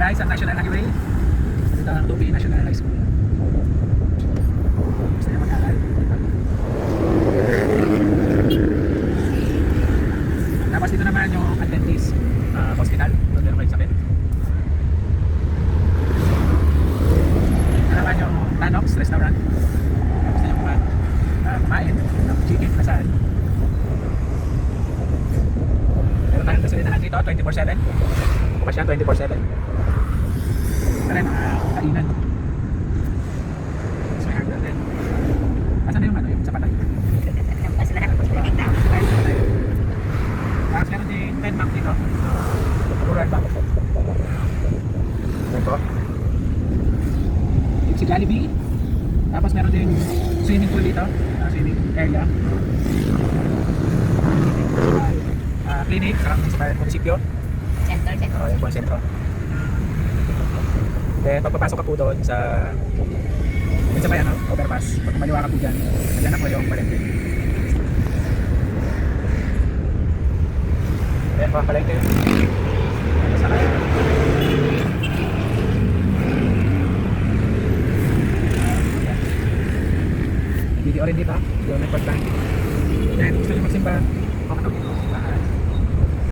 guys, sa National Highway. Dito ang Tupi National High School. Gusto niya mag-aral. Tapos dito naman yung Adventist Hospital. Doon meron kayo sakit. Ito naman yung Tanox Restaurant. Gusto niya kumain ng chicken kasaan. Meron tayong gasolinahan dito 24/7. Bukas yan 24/7. Ito rin mga kainan. So may hardware din. Asan na yung ano, yung sapatay? Tapos meron din 10 bank dito. Rural bank. Ito. Yung si Jollibee. Tapos meron din swimming pool dito. Swimming area. Clinic sa munisipyo. Center. Yung po ang sentro. Then pagpapasok ka po doon sa may overpass. Pag kumaliwa ka po dyan, nandiyan na po yung palengke. Ayan po ang palengke. Sa kaya. Video rin dito. Yung nagpagtan. Then gusto nyo magsimba. Okay.